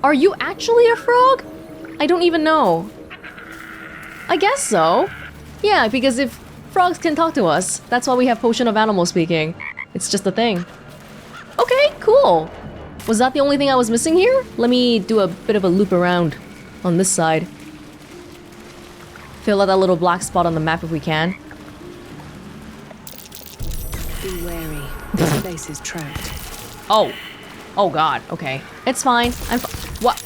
Are you actually a frog? I don't even know. I guess so. Yeah, because if frogs can talk to us, that's why we have Potion of Animal Speaking. It's just a thing. Okay, cool. Was that the only thing I was missing here? Let me do a bit of a loop around on this side. Fill out that little black spot on the map if we can. Be wary. This place is trapped. Oh. Oh god. Okay. It's fine. What?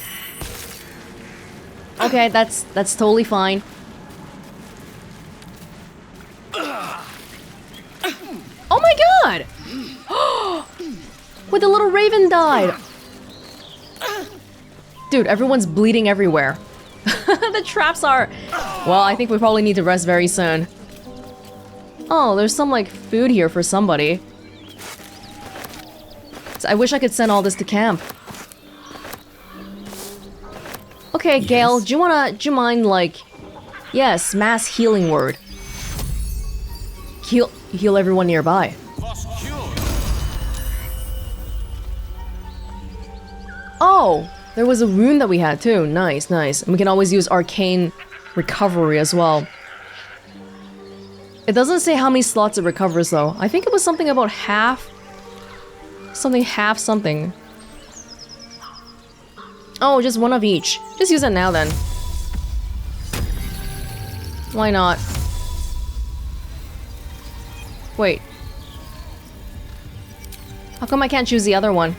Okay, that's totally fine. Oh my god! Wait, the little raven died! Dude, everyone's bleeding everywhere. The traps are... Well, I think we probably need to rest very soon. Oh, there's some, like, food here for somebody. I wish I could send all this to camp. Okay, yes. Gale, do you mind, like... Yes, mass healing word. Heal everyone nearby. Oh, there was a rune that we had too. Nice, nice. And we can always use arcane recovery as well. It doesn't say how many slots it recovers though. I think it was something about half. Half something. Oh, just one of each. Just use it now then. Why not? Wait. How come I can't choose the other one?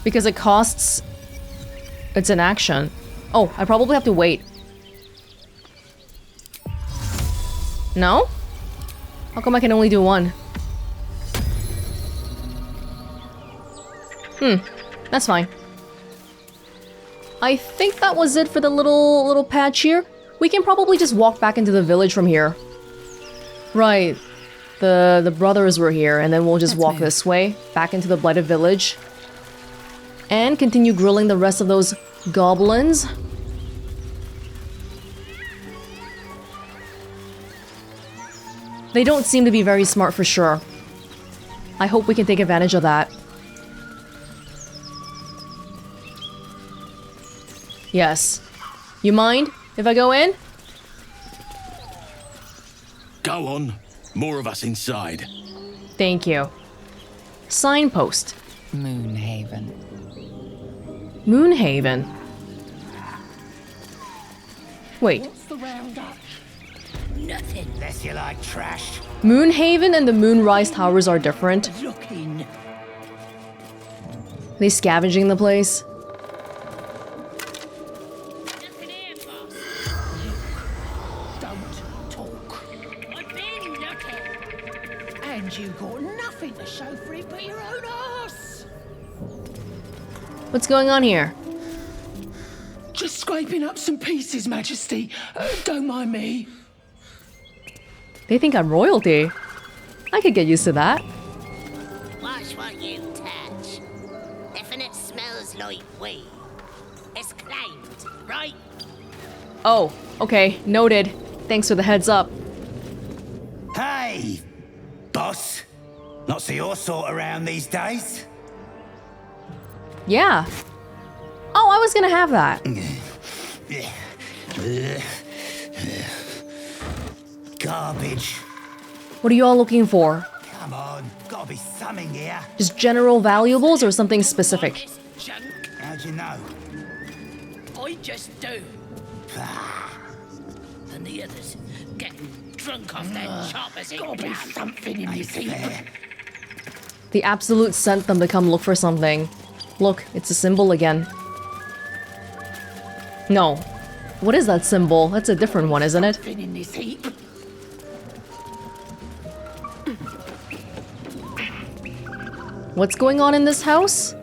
Because it costs... It's an action. Oh, I probably have to wait. No? How come I can only do one? That's fine. I think that was it for the little patch here. We can probably just walk back into the village from here. Right. The brothers were here, and then we'll just walk this way, back into the Blighted Village. And continue grilling the rest of those goblins. They don't seem to be very smart for sure. I hope we can take advantage of that. Yes. You mind if I go in? Go on. More of us inside. Thank you. Signpost. Moonhaven. Moonhaven. Wait. What's the roundup? Nothing. Unless you like trash. Moonhaven and the Moonrise Towers are different. Looking. They scavenging the place. Nothing here, boss. Don't talk. I've been looking. And you got nothing to show for it but your own arse. What's going on here? Just scraping up some pieces, Majesty. Don't mind me. They think I'm royalty. I could get used to that. Watch what you touch. If it smells like weed, it's claimed, right? Oh, okay. Noted. Thanks for the heads up. Hey, boss. Not see your sort around these days. Yeah. Oh, I was gonna have that. Garbage. What are you all looking for? Come on, gotta be something here. Just general valuables or something specific? Junk. How'd you know? I just do. And the others getting drunk off their choppers. Gotta be something in this heap. The Absolute sent them to come look for something. Look, it's a symbol again. No. What is that symbol? That's a different one, isn't it? Something in this heap. What's going on in this house?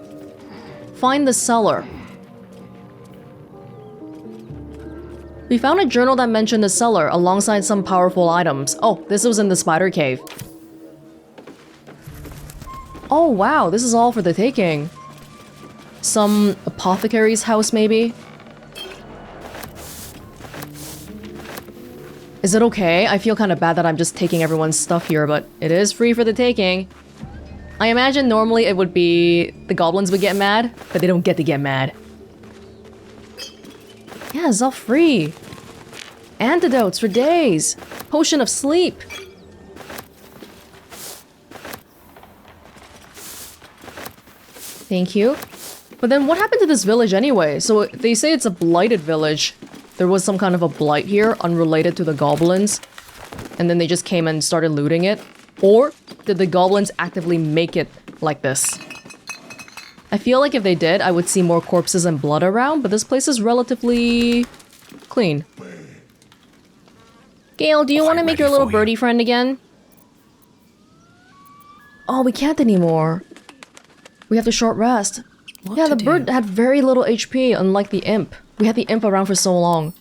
Find the cellar. We found a journal that mentioned the cellar alongside some powerful items. Oh, this was in the spider cave. Oh wow, this is all for the taking. Some apothecary's house, maybe? Is it okay? I feel kind of bad that I'm just taking everyone's stuff here, but it is free for the taking. I imagine normally it would be the goblins would get mad, but they don't get to get mad. Yeah, it's all free. Antidotes for days. Potion of sleep. Thank you. But then what happened to this village anyway? So they say it's a blighted village. There was some kind of a blight here, unrelated to the goblins. And then they just came and started looting it. Or did the goblins actively make it like this? I feel like if they did, I would see more corpses and blood around, but this place is relatively clean. Gale, do you want to make your little birdie friend again? Oh, we can't anymore. We have to short rest. Yeah, the bird had very little HP, unlike the imp. We had the imp around for so long.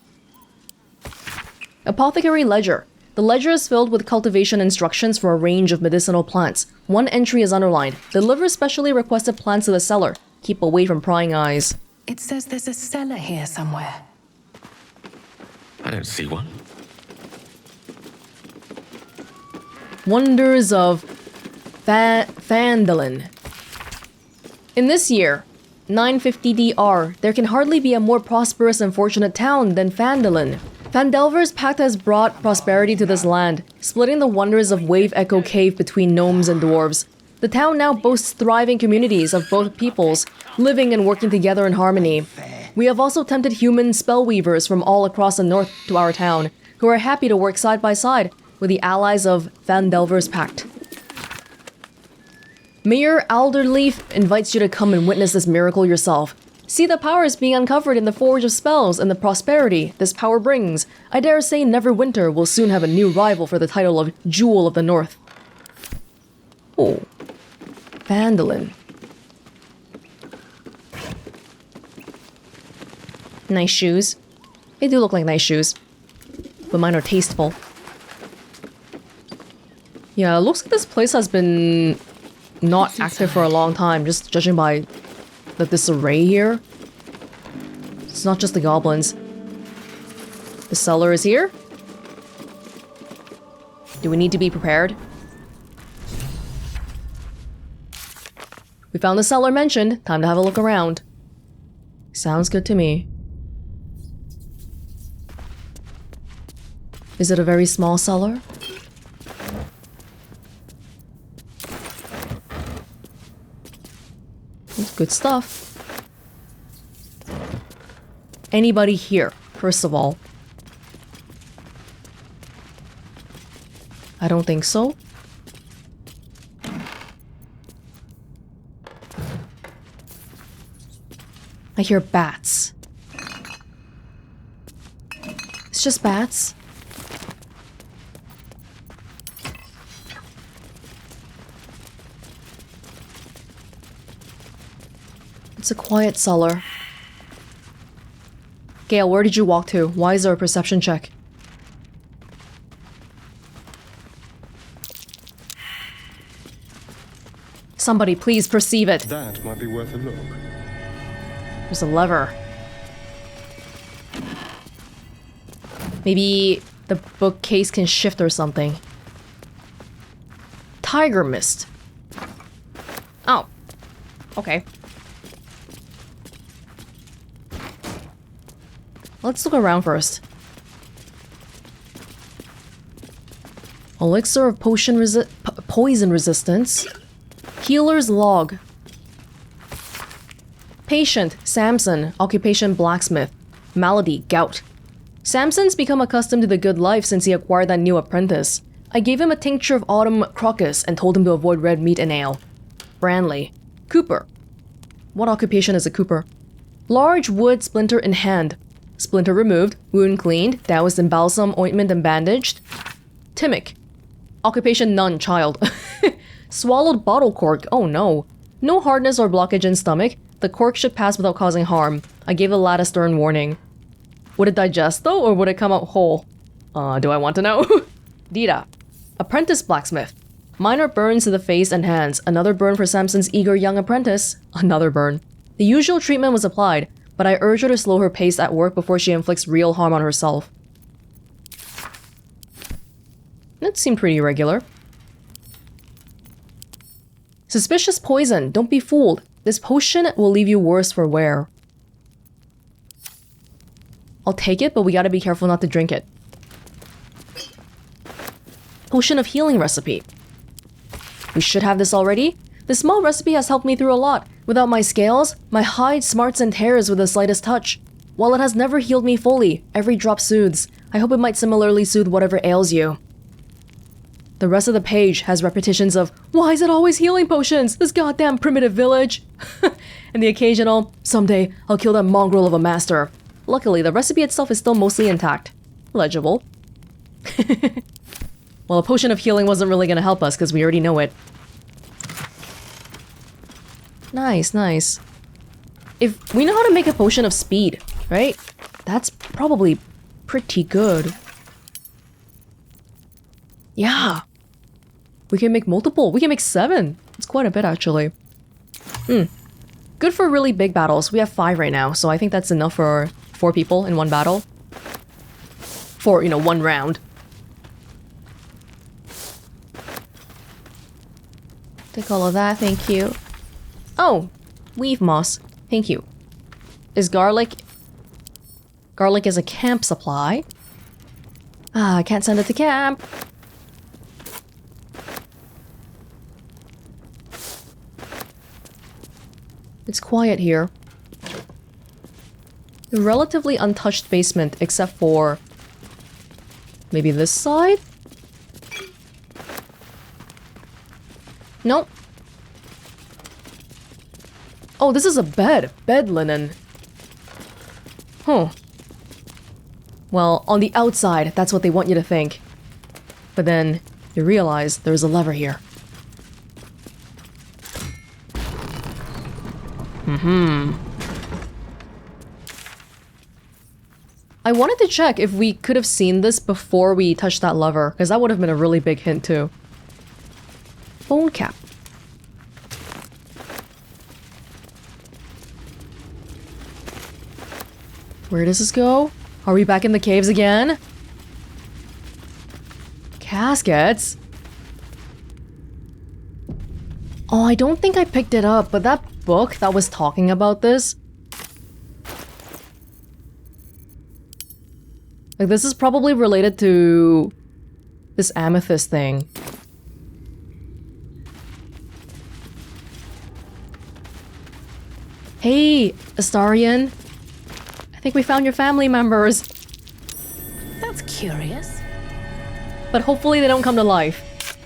Apothecary Ledger. The ledger is filled with cultivation instructions for a range of medicinal plants. One entry is underlined. Deliver specially requested plants to the cellar. Keep away from prying eyes. It says there's a cellar here somewhere. I don't see one. Wonders of Phandalin. In this year, 950 DR, there can hardly be a more prosperous and fortunate town than Phandalin. Phandelver's pact has brought prosperity to this land, splitting the wonders of Wave Echo Cave between gnomes and dwarves. The town now boasts thriving communities of both peoples, living and working together in harmony. We have also tempted human spellweavers from all across the north to our town, who are happy to work side by side with the allies of Phandelver's pact. Mayor Alderleaf invites you to come and witness this miracle yourself. See the powers being uncovered in the Forge of Spells and the prosperity this power brings. I dare say Neverwinter will soon have a new rival for the title of Jewel of the North. Oh. Phandalin. Nice shoes. They do look like nice shoes. But mine are tasteful. Yeah, it looks like this place has been not active for a long time, just judging by the disarray here. It's not just the goblins. The cellar is here. Do we need to be prepared? We found the cellar mentioned. Time to have a look around. Sounds good to me. Is it a very small cellar? Good stuff. Anybody here, first of all? I don't think so. I hear bats. It's just bats. It's a quiet cellar. Gale, where did you walk to? Why is there a perception check? Somebody please perceive it. That might be worth a look. There's a lever. Maybe the bookcase can shift or something. Tiger mist. Oh. Okay. Let's look around first. Elixir of poison resistance. Healer's log. Patient, Samson, occupation blacksmith. Malady, gout. Samson's become accustomed to the good life since he acquired that new apprentice. I gave him a tincture of autumn crocus and told him to avoid red meat and ale. Branley. Cooper. What occupation is a Cooper? Large wood splinter in hand. Splinter removed, wound cleaned, doused in balsam, ointment, and bandaged. Timic. Occupation none, child. Swallowed bottle cork, oh no. No hardness or blockage in stomach. The cork should pass without causing harm. I gave the lad a stern warning. Would it digest though, or would it come out whole? Do I want to know? Dita. Apprentice blacksmith. Minor burns to the face and hands. Another burn for Samson's eager young apprentice. Another burn. The usual treatment was applied, but I urge her to slow her pace at work before she inflicts real harm on herself. That seemed pretty regular. Suspicious poison. Don't be fooled. This potion will leave you worse for wear. I'll take it, but we gotta be careful not to drink it. Potion of healing recipe. We should have this already. This small recipe has helped me through a lot. Without my scales, my hide smarts and tears with the slightest touch. While it has never healed me fully, every drop soothes. I hope it might similarly soothe whatever ails you. The rest of the page has repetitions of, why is it always healing potions? This goddamn primitive village. And the occasional, someday I'll kill that mongrel of a master. Luckily, the recipe itself is still mostly intact. Legible. Well, a potion of healing wasn't really gonna help us because we already know it. Nice, nice. If we know how to make a potion of speed, right? That's probably pretty good. Yeah. We can make multiple. We can make 7. It's quite a bit, actually. Good for really big battles. We have 5 right now, so I think that's enough for 4 people in one battle. For, you know, one round. Take all of that, thank you. Oh, weave moss. Thank you. Is garlic... Garlic is a camp supply. Ah, I can't send it to camp. It's quiet here. A relatively untouched basement, except for... maybe this side? Nope. Oh, this is a bed. Bed linen. Huh. Well, on the outside, that's what they want you to think. But then, you realize there's a lever here. I wanted to check if we could have seen this before we touched that lever, because that would have been a really big hint too. Phone cap. Where does this go? Are we back in the caves again? Caskets? Oh, I don't think I picked it up, but that book that was talking about this... like, this is probably related to... this amethyst thing. Hey, Astarion. I think we found your family members. That's curious. But hopefully they don't come to life.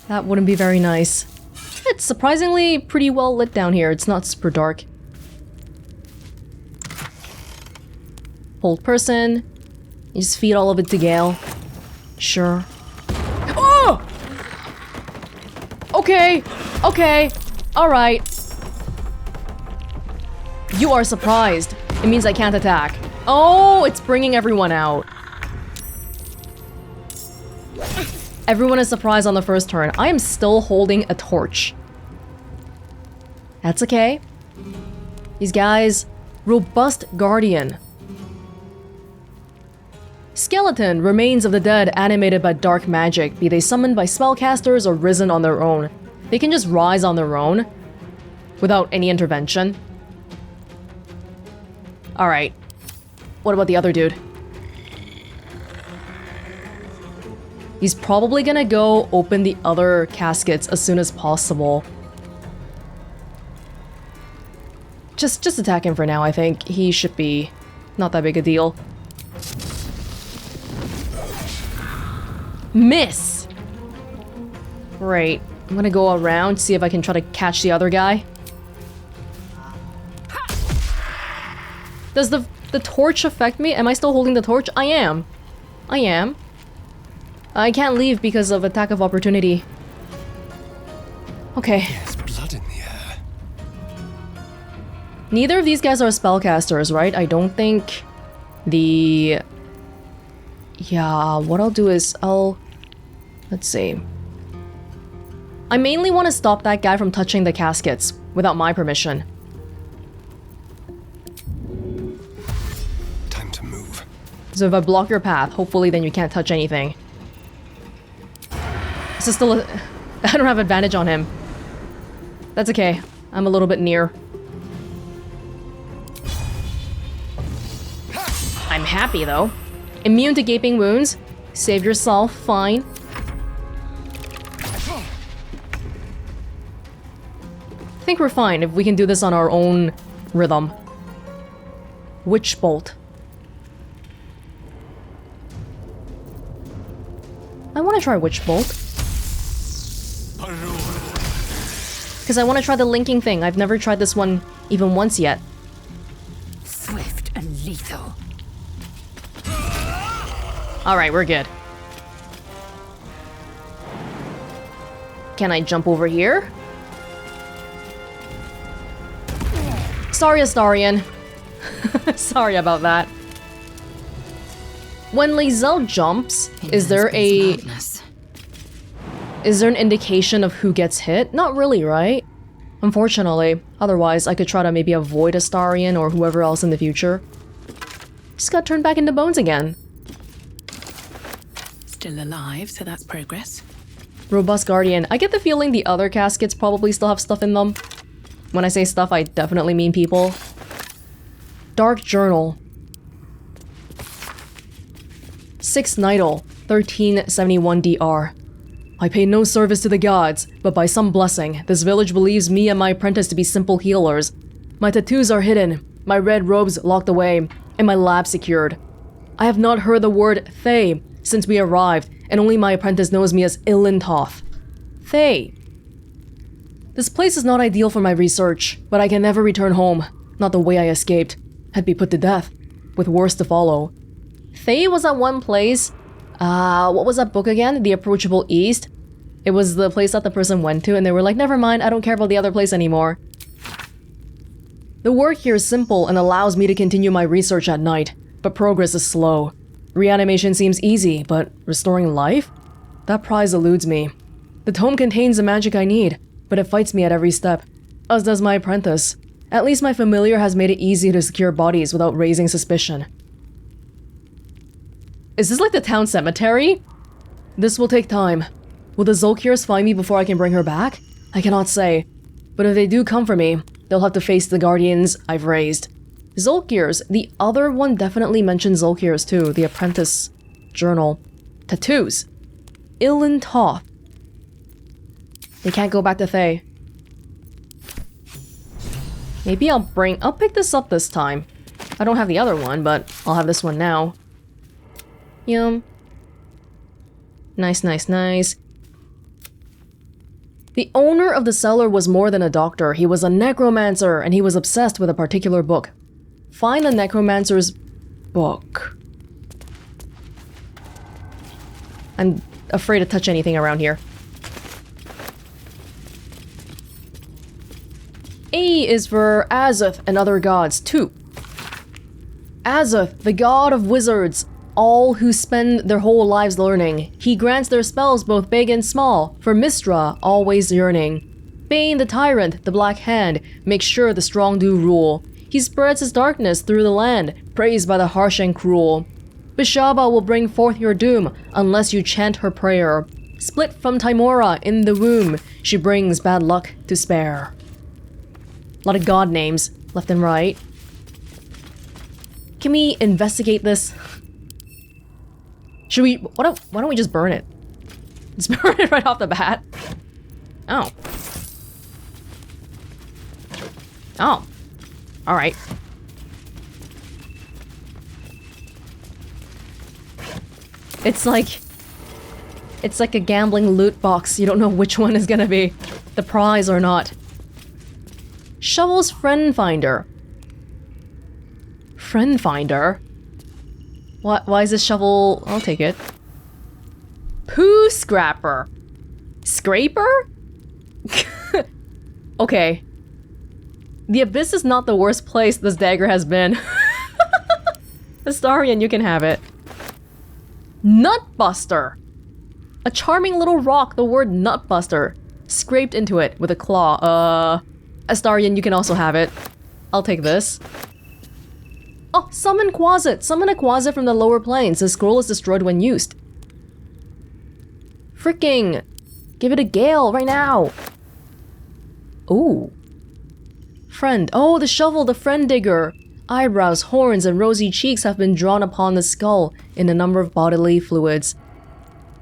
That wouldn't be very nice. It's surprisingly pretty well lit down here. It's not super dark. Hold person. You just feed all of it to Gale. Sure. Oh! Okay. Okay. Alright. You are surprised. It means I can't attack. Oh, it's bringing everyone out. Everyone is surprised on the first turn. I am still holding a torch. That's okay. These guys... robust guardian. Skeleton, remains of the dead animated by dark magic, be they summoned by spellcasters or risen on their own. They can just rise on their own, without any intervention. Alright. What about the other dude? He's probably gonna go open the other caskets as soon as possible. Just attack him for now, I think. He should be not that big a deal. Miss! Great. I'm gonna go around, see if I can try to catch the other guy. Does the torch affect me? Am I still holding the torch? I am. I am. I can't leave because of attack of opportunity. Okay. There's blood in the air. Neither of these guys are spellcasters, right? I don't think the... yeah, what I'll do is let's see. I mainly want to stop that guy from touching the caskets without my permission. Time to move. So if I block your path, hopefully then you can't touch anything. This is still I don't have advantage on him. That's okay. I'm a little bit near. I'm happy, though. Immune to gaping wounds. Save yourself, fine. I think we're fine if we can do this on our own rhythm. Witch Bolt. I want to try Witch Bolt. Because I want to try the linking thing. I've never tried this one even once yet. Swift and lethal. Alright, we're good. Can I jump over here? Sorry, Astarion. Sorry about that. When Lae'zel jumps, is there an indication of who gets hit? Not really, right? Unfortunately. Otherwise, I could try to maybe avoid Astarion or whoever else in the future. Just got turned back into bones again. Still alive, so that's progress. Robust Guardian. I get the feeling the other caskets probably still have stuff in them. When I say stuff, I definitely mean people. Dark Journal. 6 Nidal, 1371 DR. I pay no service to the gods, but by some blessing, this village believes me and my apprentice to be simple healers. My tattoos are hidden, my red robes locked away, and my lab secured. I have not heard the word Thay since we arrived, and only my apprentice knows me as Ilintoth. Thay. This place is not ideal for my research, but I can never return home. Not the way I escaped. I'd be put to death, with worse to follow. Thay was at one place. What was that book again? The Approachable East? It was the place that the person went to, and they were like, never mind, I don't care about the other place anymore. The work here is simple and allows me to continue my research at night, but progress is slow. Reanimation seems easy, but restoring life? That prize eludes me. The tome contains the magic I need, but it fights me at every step, as does my apprentice. At least my familiar has made it easy to secure bodies without raising suspicion. Is this like the town cemetery? This will take time. Will the Zolkirs find me before I can bring her back? I cannot say. But if they do come for me, they'll have to face the guardians I've raised. Zolkirs. The other one definitely mentions Zolkirs too. The Apprentice Journal. Tattoos. Ilintoth. They can't go back to Thay. Maybe I'll pick this up this time. I don't have the other one, but I'll have this one now. Yum. Nice, nice, nice. The owner of the cellar was more than a doctor. He was a necromancer, and he was obsessed with a particular book. Find the necromancer's book. I'm afraid to touch anything around here. A is for Azoth and other gods, too. Azoth, the god of wizards, all who spend their whole lives learning. He grants their spells both big and small, for Mistra, always yearning. Bane the tyrant, the black hand, makes sure the strong do rule. He spreads his darkness through the land, praised by the harsh and cruel. Bishaba will bring forth your doom, unless you chant her prayer. Split from Timora in the womb, she brings bad luck to spare. A lot of god names, left and right. Can we investigate this? Should we... why don't we just burn it? Just burn it right off the bat. Oh. Oh. Alright. It's like a gambling loot box. You don't know which one is gonna be the prize or not. Shovel's Friend Finder. Friend Finder? What? Why is this shovel? I'll take it. Poo Scrapper. Scraper? Okay. The Abyss is not the worst place this dagger has been. Astarion, you can have it. Nutbuster. A charming little rock, the word Nutbuster, scraped into it with a claw. Astarion, you can also have it. I'll take this. Oh, Summon Quasit! Summon a Quasit from the lower planes. The scroll is destroyed when used. Fricking! Give it a gale right now! Ooh. Friend. Oh, the shovel, the friend digger. Eyebrows, horns, and rosy cheeks have been drawn upon the skull in a number of bodily fluids.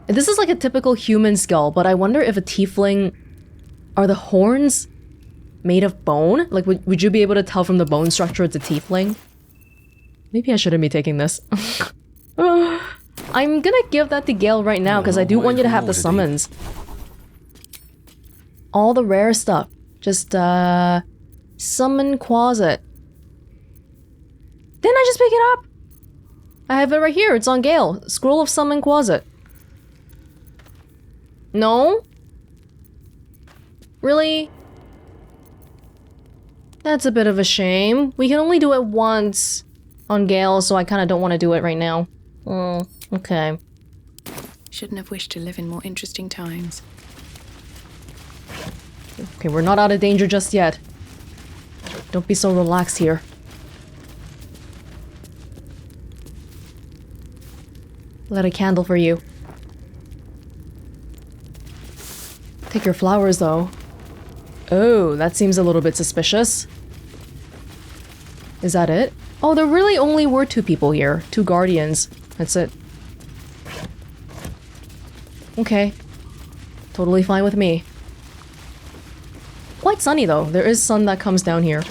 This is like a typical human skull, but I wonder if a tiefling... Are the horns made of bone? Like, would you be able to tell from the bone structure it's a tiefling? Maybe I shouldn't be taking this. I'm gonna give that to Gale right now, because I do want you to have the summons. All the rare stuff. Just, summon Quasit. Didn't I just pick it up? I have it right here. It's on Gale. Scroll of Summon Quasit. No? Really? That's a bit of a shame. We can only do it once on Gale, so I kind of don't want to do it right now. Okay. Shouldn't have wished to live in more interesting times. Okay, we're not out of danger just yet. Don't be so relaxed here. Light a candle for you. Take your flowers, though. Oh, that seems a little bit suspicious. Is that it? Oh, there really only were 2 people here. 2 guardians. That's it. Okay. Totally fine with me. Quite sunny, though. There is sun that comes down here.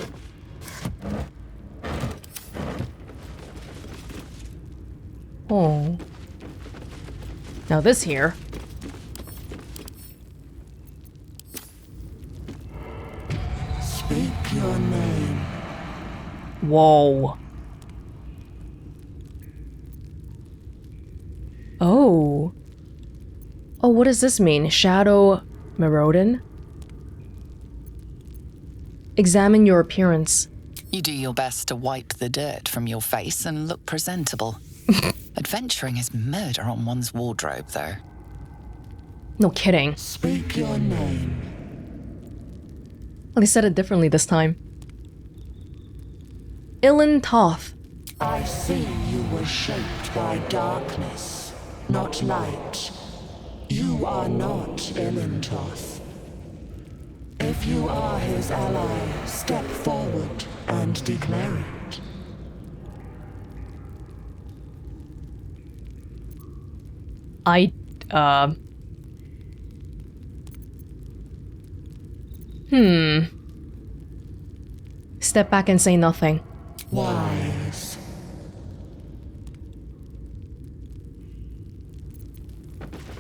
Oh. Now this here. Speak your name. Whoa. Oh. Oh, what does this mean? Shadow Merodin? Examine your appearance. You do your best to wipe the dirt from your face and look presentable. Adventuring is murder on one's wardrobe, though. No kidding. Speak your name. Well, they said it differently this time. Ilan Toth. I see you were shaped by darkness, not light. You are not Ilintoth. If you are his ally, step forward and declare it. Step back and say nothing. Wise.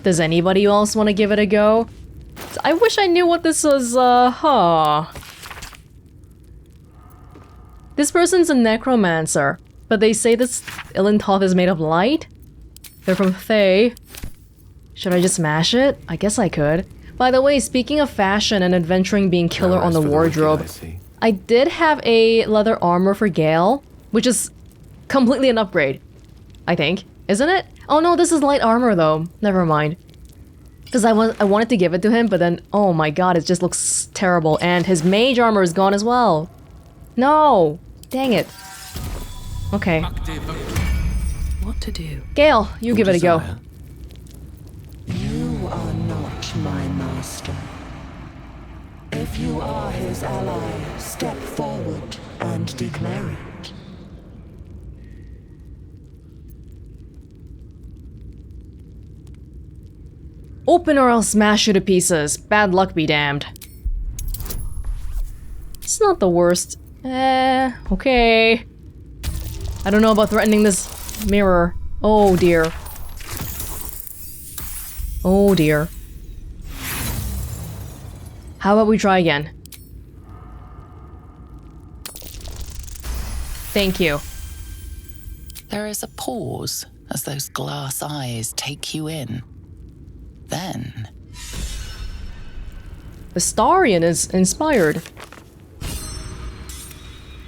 Does anybody else want to give it a go? I wish I knew what this was, This person's a necromancer, but they say this Ilan Toth is made of light? They're from Thay. Should I just smash it? I guess I could. By the way, speaking of fashion and adventuring being killer on the wardrobe, I did have a leather armor for Gale, which is completely an upgrade, I think. Isn't it? Oh no, this is light armor though. Never mind. Because I wanted to give it to him, but then, oh my god, it just looks terrible. And his mage armor is gone as well. No! Dang it. Okay. What to do? Gale, you give it a go. You are not my master. If you are his ally, step forward and declare it. Open or I'll smash you to pieces. Bad luck be damned. It's not the worst. Okay. I don't know about threatening this mirror. Oh dear. Oh dear. How about we try again? Thank you. There is a pause as those glass eyes take you in. Then... The Starian is inspired.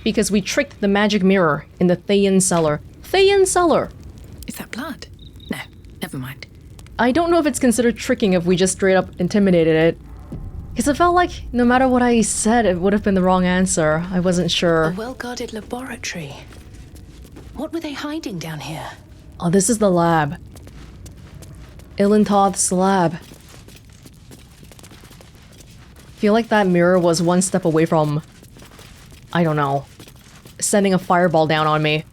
Because we tricked the magic mirror in the Thayan cellar. Thayan cellar! Is that blood? No, never mind. I don't know if it's considered tricking if we just straight up intimidated it. Because it felt like no matter what I said, it would have been the wrong answer. I wasn't sure. A well-guarded laboratory. What were they hiding down here? Oh, this is the lab. Ilan Toth's lab. Feel like that mirror was one step away from, I don't know, sending a fireball down on me.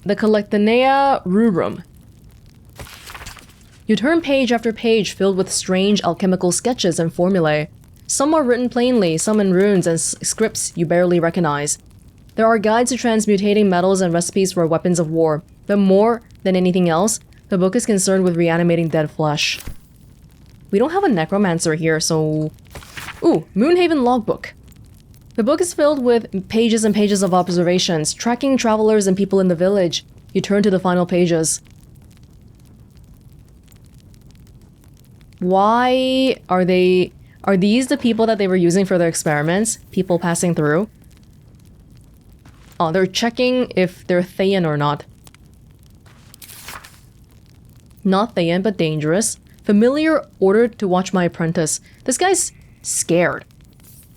The Collectanea Rurum. You turn page after page filled with strange alchemical sketches and formulae. Some are written plainly, some in runes and scripts you barely recognize. There are guides to transmutating metals and recipes for weapons of war, but more than anything else, the book is concerned with reanimating dead flesh. We don't have a necromancer here, so... Ooh, Moonhaven Logbook. The book is filled with pages and pages of observations, tracking travelers and people in the village. You turn to the final pages. Why are they... Are these the people that they were using for their experiments? People passing through? Oh, they're checking if they're Thayan or not. Not Thayan, but dangerous. Familiar ordered to watch my apprentice. This guy's scared.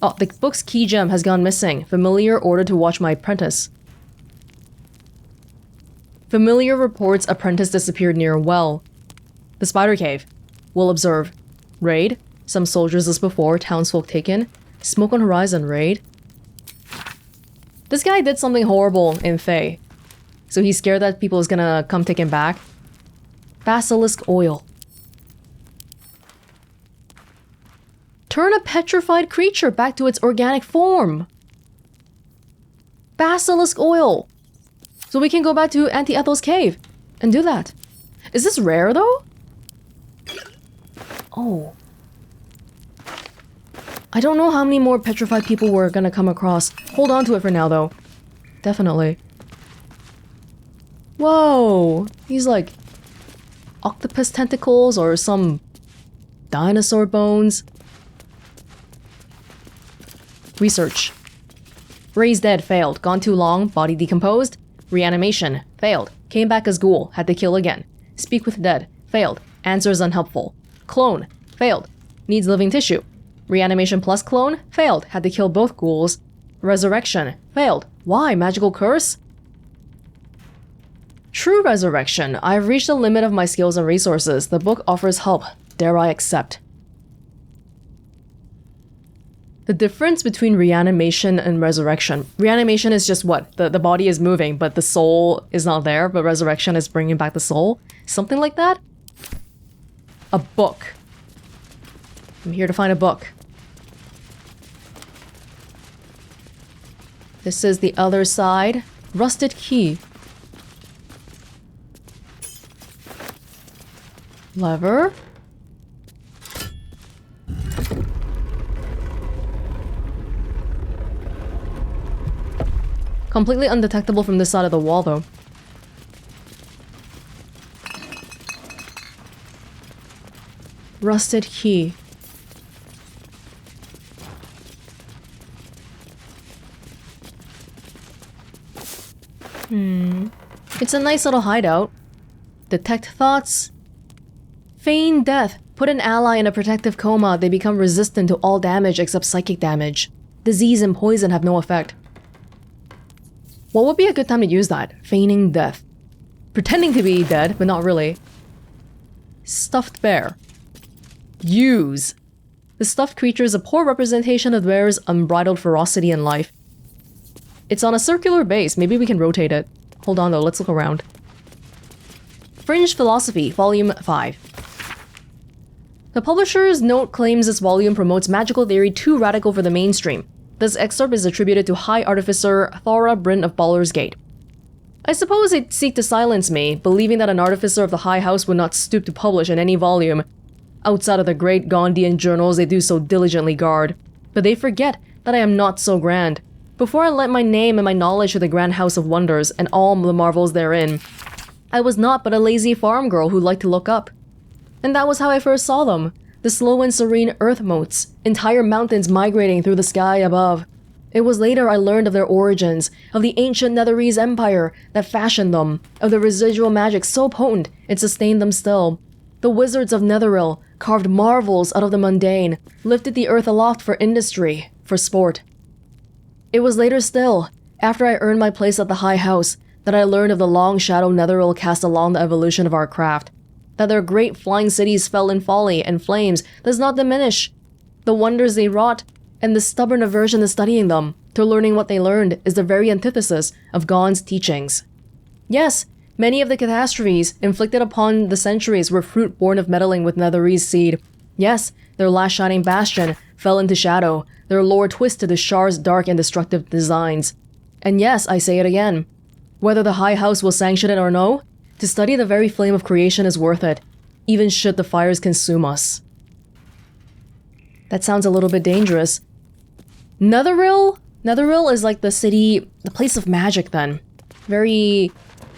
Oh, the book's key gem has gone missing. Familiar ordered to watch my apprentice. Familiar reports apprentice disappeared near a well. The spider cave. Will observe. Raid. Some soldiers as before. Townsfolk taken. Smoke on horizon. Raid. This guy did something horrible in Thay. So he's scared that people is gonna come take him back. Basilisk oil. Turn a petrified creature back to its organic form. Basilisk oil. So we can go back to Auntie Ethel's cave and do that. Is this rare though? Oh. I don't know how many more petrified people we're gonna come across. Hold on to it for now though. Definitely. Whoa. He's like octopus tentacles or some dinosaur bones. Research. Raised dead, failed. Gone too long, body decomposed. Reanimation, failed. Came back as ghoul, had to kill again. Speak with dead, failed. Answers unhelpful. Clone, failed. Needs living tissue. Reanimation plus clone, failed. Had to kill both ghouls. Resurrection, failed. Why? Magical curse? True resurrection. I've reached the limit of my skills and resources. The book offers help. Dare I accept? The difference between reanimation and resurrection. Reanimation is just what? The body is moving, but the soul is not there, but resurrection is bringing back the soul? Something like that? A book. I'm here to find a book. This is the other side. Rusted key. Lever. Completely undetectable from this side of the wall, though. Rusted key. It's a nice little hideout. Detect thoughts. Feign death. Put an ally in a protective coma. They become resistant to all damage except psychic damage. Disease and poison have no effect. What would be a good time to use that? Feigning death. Pretending to be dead, but not really. Stuffed bear. Use. The stuffed creature is a poor representation of the bear's unbridled ferocity in life. It's on a circular base. Maybe we can rotate it. Hold on though, let's look around. Fringe Philosophy, Volume 5. The publisher's note claims this volume promotes magical theory too radical for the mainstream. This excerpt is attributed to High Artificer Thora Bryn of Baldur's Gate. I suppose they'd seek to silence me, believing that an artificer of the High House would not stoop to publish in any volume, outside of the great Gondian journals they do so diligently guard. But they forget that I am not so grand. Before I lent my name and my knowledge to the Grand House of Wonders and all the marvels therein, I was not but a lazy farm girl who liked to look up. And that was how I first saw them. The slow and serene earth motes, entire mountains migrating through the sky above. It was later I learned of their origins, of the ancient Netherese empire that fashioned them, of the residual magic so potent it sustained them still. The wizards of Netheril carved marvels out of the mundane, lifted the earth aloft for industry, for sport. It was later still, after I earned my place at the High House, that I learned of the long shadow Netheril cast along the evolution of our craft. That their great flying cities fell in folly and flames does not diminish the wonders they wrought, and the stubborn aversion to studying them, to learning what they learned, is the very antithesis of Gon's teachings. Yes, many of the catastrophes inflicted upon the centuries were fruit born of meddling with Netherese seed. Yes, their last shining bastion fell into shadow, their lore twisted to Shar's dark and destructive designs. And yes, I say it again, whether the High House will sanction it or no, to study the very flame of creation is worth it, even should the fires consume us. That sounds a little bit dangerous. Netheril? Netheril is like the city, the place of magic then. Very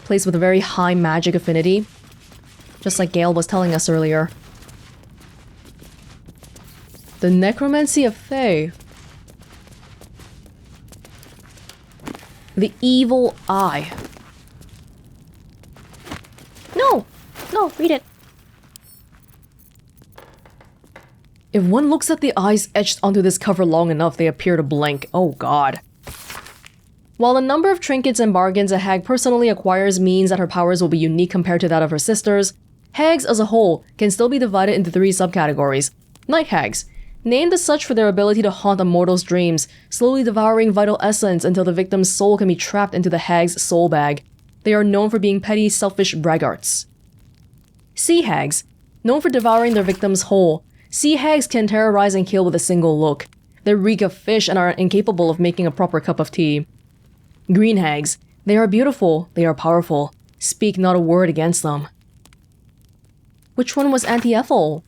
place with a very high magic affinity. Just like Gale was telling us earlier. The Necromancy of Thay. The Evil Eye. No! No, read it. If one looks at the eyes etched onto this cover long enough, they appear to blink. Oh god. While the number of trinkets and bargains a hag personally acquires means that her powers will be unique compared to that of her sisters, hags as a whole can still be divided into 3 subcategories. Night hags, named as such for their ability to haunt a mortal's dreams, slowly devouring vital essence until the victim's soul can be trapped into the hag's soul bag. They are known for being petty, selfish braggarts. Sea hags, known for devouring their victims whole. Sea hags can terrorize and kill with a single look. They reek of fish and are incapable of making a proper cup of tea. Green hags, they are beautiful, they are powerful. Speak not a word against them. Which one was Auntie Ethel?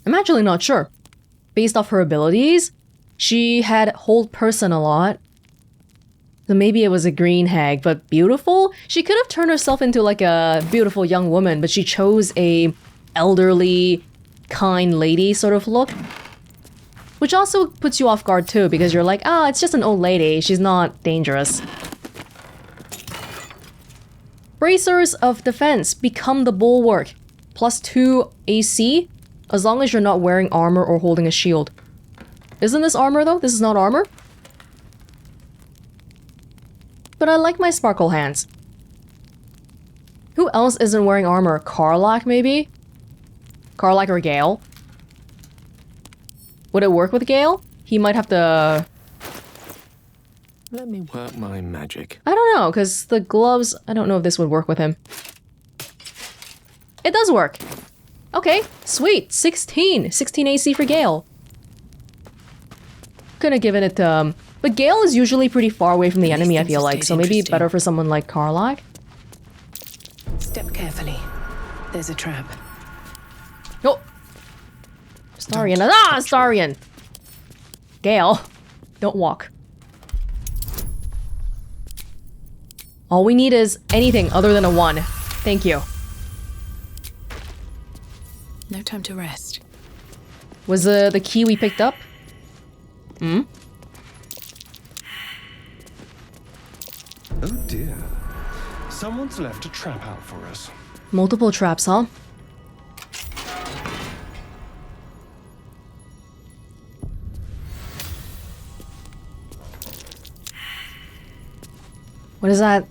I'm actually not sure. Based off her abilities, she had hold person a lot. So maybe it was a green hag, but beautiful? She could have turned herself into like a beautiful young woman, but she chose a elderly, kind lady sort of look. Which also puts you off guard too, because you're like, ah, it's just an old lady, she's not dangerous. Bracers of defense become the bulwark. +2 AC, as long as you're not wearing armor or holding a shield. Isn't this armor though? This is not armor? But I like my sparkle hands. Who else isn't wearing armor? Karlach, maybe? Karlach or Gale? Would it work with Gale? He might have to... Let me work my magic. I don't know, because the gloves... I don't know if this would work with him. It does work! Okay, sweet! 16! 16 AC for Gale. Could have given it to... But Gale is usually pretty far away from the enemy, I feel like, so maybe better for someone like Karlach? Step carefully. There's a trap. Oh! Starian. Ah! Starian! Gale, don't walk. All we need is anything other than a 1. Thank you. No time to rest. Was the key we picked up? Hmm? Oh dear. Someone's left a trap out for us. Multiple traps, huh? What is that?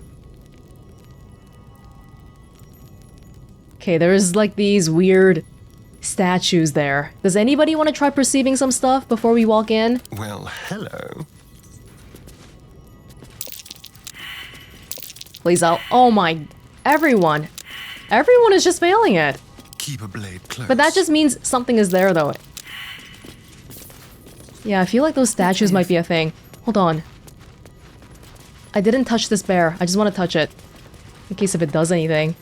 Okay, there's like these weird statues there. Does anybody want to try perceiving some stuff before we walk in? Well, hello. Please out. Oh my... Everyone. Everyone is just failing it. Keep a blade close. But that just means something is there though. Yeah, I feel like those statues might be a thing. Hold on. I didn't touch this bear. I just want to touch it. In case if it does anything.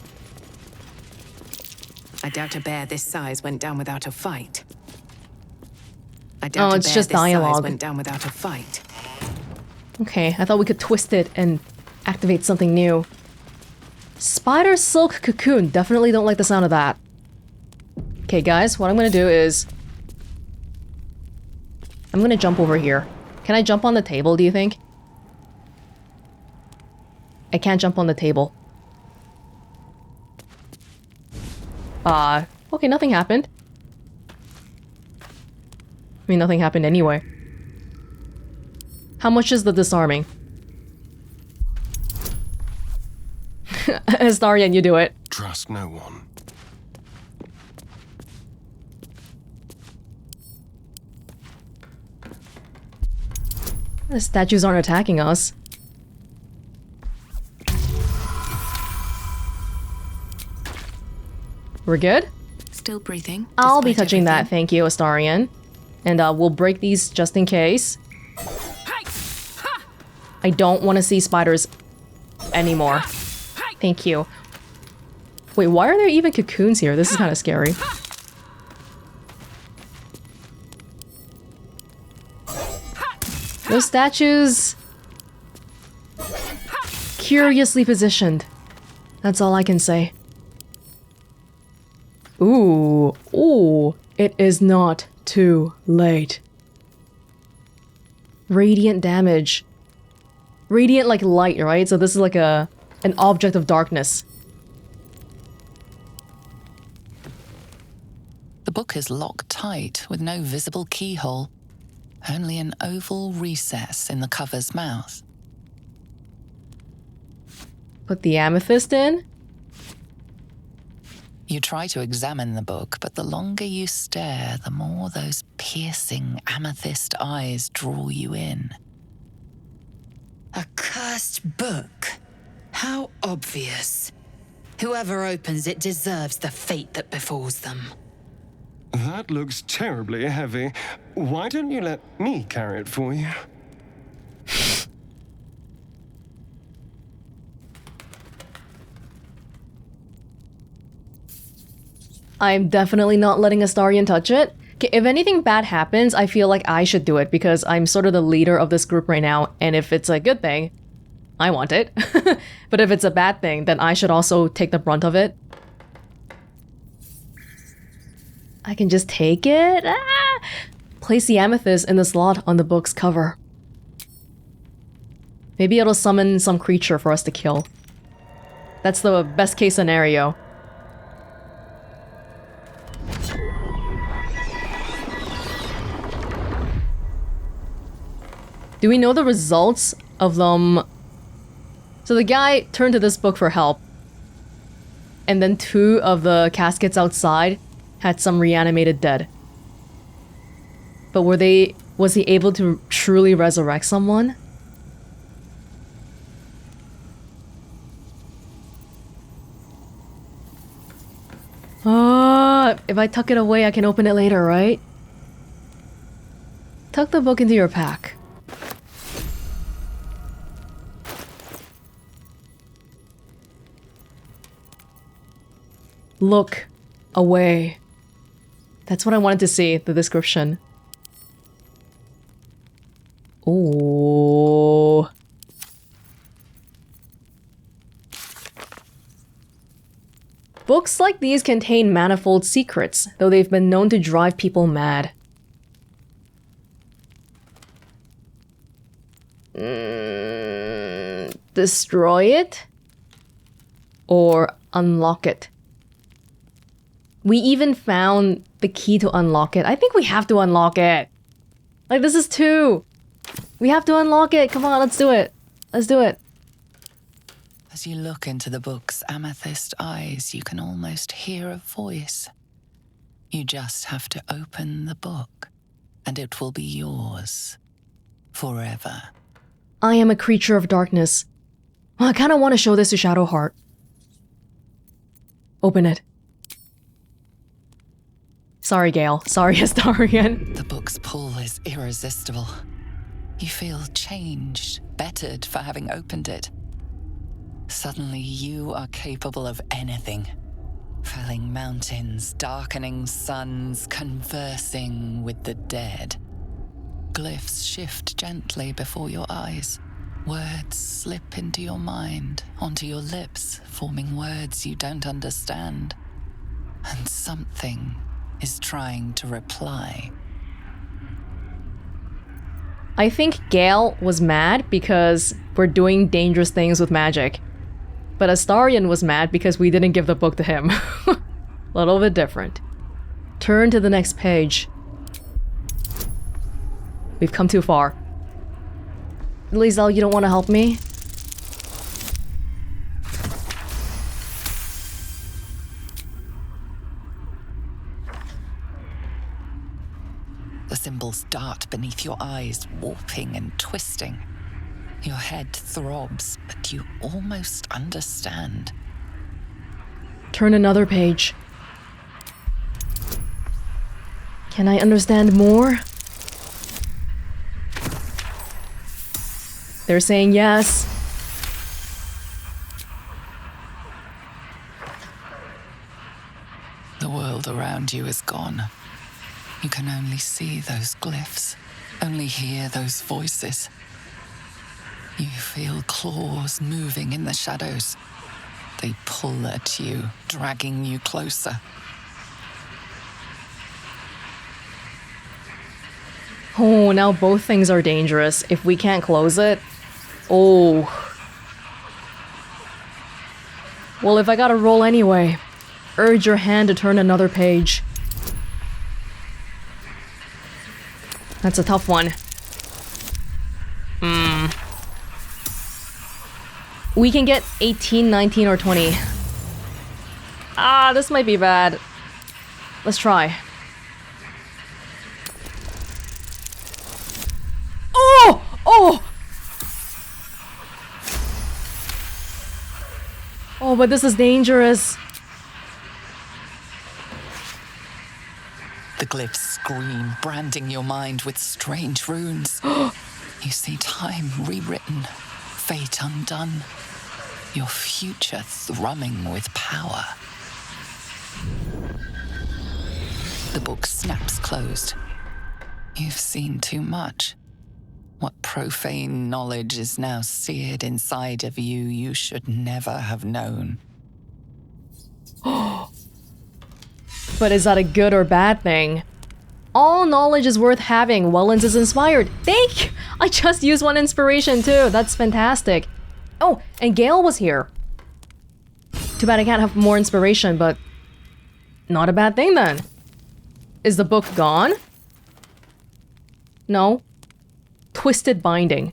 I doubt a bear this size went down without a fight. I doubt Oh, it's just dialogue. went down without a fight. Okay, I thought we could twist it and activate something new. Spider silk cocoon. Definitely don't like the sound of that. Okay, guys, what I'm gonna do is... I'm gonna jump over here. Can I jump on the table, do you think? I can't jump on the table. Okay, nothing happened. I mean, nothing happened anyway. How much is the disarming? Astarian, you do it. Trust no one. The statues aren't attacking us. We're good? Still breathing. I'll be despite touching that, everything. thank you, Astarion. And we'll break these just in case. I don't want to see spiders anymore. Thank you. Wait, why are there even cocoons here? This is kind of scary. Those statues... curiously positioned. That's all I can say. Ooh, ooh, it is not too late. Radiant damage. Radiant like light, right? So this is like an object of darkness. The book is locked tight with no visible keyhole, only an oval recess in the cover's mouth. Put the amethyst in? You try to examine the book, but the longer you stare, the more those piercing amethyst eyes draw you in. A cursed book. How obvious. Whoever opens it deserves the fate that befalls them. That looks terribly heavy. Why don't you let me carry it for you? I'm definitely not letting Astarion touch it. Okay, if anything bad happens, I feel like I should do it because I'm sort of the leader of this group right now, and if it's a good thing, I want it. But if it's a bad thing, then I should also take the brunt of it. I can just take it? Ah! Place the amethyst in the slot on the book's cover. Maybe it'll summon some creature for us to kill. That's the best case scenario. Do we know the results of them? So the guy turned to this book for help. And then 2 of the caskets outside had some reanimated dead. But was he able to truly resurrect someone? If I tuck it away, I can open it later, right? Tuck the book into your pack. Look away. That's what I wanted to see, the description. Oh. Books like these contain manifold secrets, though they've been known to drive people mad. Destroy it? Or unlock it? We even found the key to unlock it. I think we have to unlock it. Like, this is 2. We have to unlock it. Come on, let's do it. Let's do it. As you look into the book's amethyst eyes, you can almost hear a voice. You just have to open the book, and it will be yours. Forever. I am a creature of darkness. Well, I kind of want to show this to Shadowheart. Open it. Sorry, Gale. Sorry, Astarion. The book's pull is irresistible. You feel changed, bettered for having opened it. Suddenly, you are capable of anything. Felling mountains, darkening suns, conversing with the dead. Glyphs shift gently before your eyes. Words slip into your mind, onto your lips, forming words you don't understand. And something is trying to reply. I think Gale was mad because we're doing dangerous things with magic. But Astarion was mad because we didn't give the book to him. A little bit different. Turn to the next page. We've come too far. Liesel, you don't want to help me? The symbols dart beneath your eyes, warping and twisting. Your head throbs, but you almost understand. Turn another page. Can I understand more? They're saying yes. The world around you is gone. You can only see those glyphs, only hear those voices. You feel claws moving in the shadows. They pull at you, dragging you closer. Oh, now both things are dangerous. If we can't close it... Oh. Well, if I gotta roll anyway, urge your hand to turn another page. That's a tough one. We can get 18, 19, or 20. Ah, this might be bad. Let's try. Oh! Oh! Oh, but this is dangerous. The glyphs scream, branding your mind with strange runes. You see time rewritten, fate undone, your future thrumming with power. The book snaps closed. You've seen too much. What profane knowledge is now seared inside of you you should never have known. But is that a good or bad thing? All knowledge is worth having. Welonz is inspired. Thank you! I just used one inspiration too. That's fantastic. Oh, and Gale was here. Too bad I can't have more inspiration, but not a bad thing then. Is the book gone? No. Twisted binding.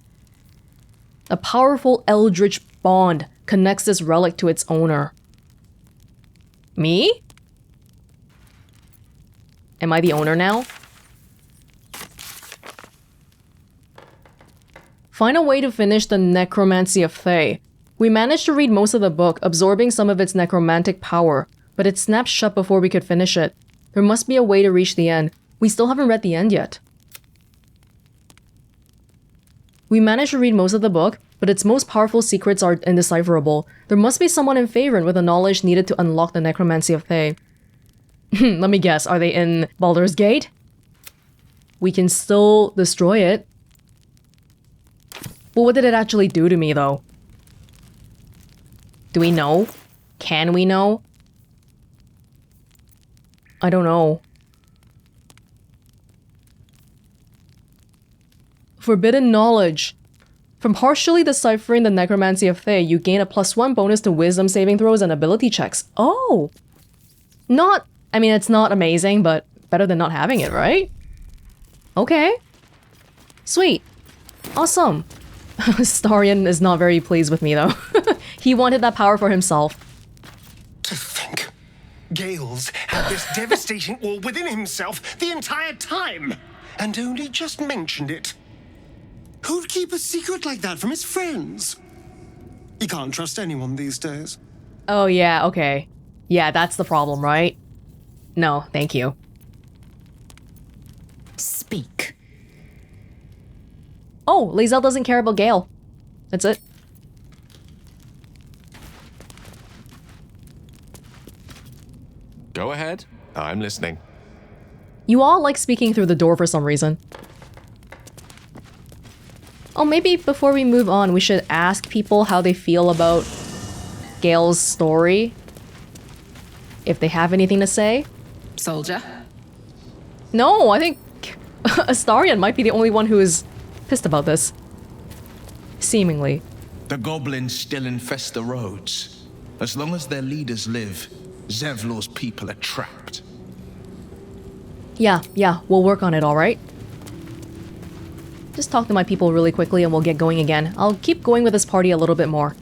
A powerful eldritch bond connects this relic to its owner. Me? Am I the owner now? Find a way to finish the Necromancy of Thay. We managed to read most of the book, absorbing some of its necromantic power, but it snapped shut before we could finish it. There must be a way to reach the end. We still haven't read the end yet. We managed to read most of the book, but its most powerful secrets are indecipherable. There must be someone in Faerun with the knowledge needed to unlock the Necromancy of Thay. Let me guess, are they in Baldur's Gate? We can still destroy it. Well, what did it actually do to me, though? Do we know? Can we know? I don't know. Forbidden knowledge. From partially deciphering the Necromancy of Thay, you gain a +1 bonus to wisdom saving throws and ability checks. Oh! Not... I mean, it's not amazing, but better than not having it, right? Okay. Sweet. Awesome. Starion is not very pleased with me, though. He wanted that power for himself. To think, Gales had this devastating all within himself the entire time, and only just mentioned it. Who'd keep a secret like that from his friends? You can't trust anyone these days. Oh yeah, okay. Yeah, that's the problem, right? No, thank you. Speak. Oh, Lae'zel doesn't care about Gale. That's it. Go ahead. I'm listening. You all like speaking through the door for some reason. Oh, maybe before we move on, we should ask people how they feel about Gale's story. If they have anything to say. Soldier? No, I think Astarion might be the only one who is pissed about this. Seemingly. The goblins still infest the roads. As long as their leaders live, Zevlor's people are trapped. Yeah, we'll work on it, alright? Just talk to my people really quickly and we'll get going again. I'll keep going with this party a little bit more.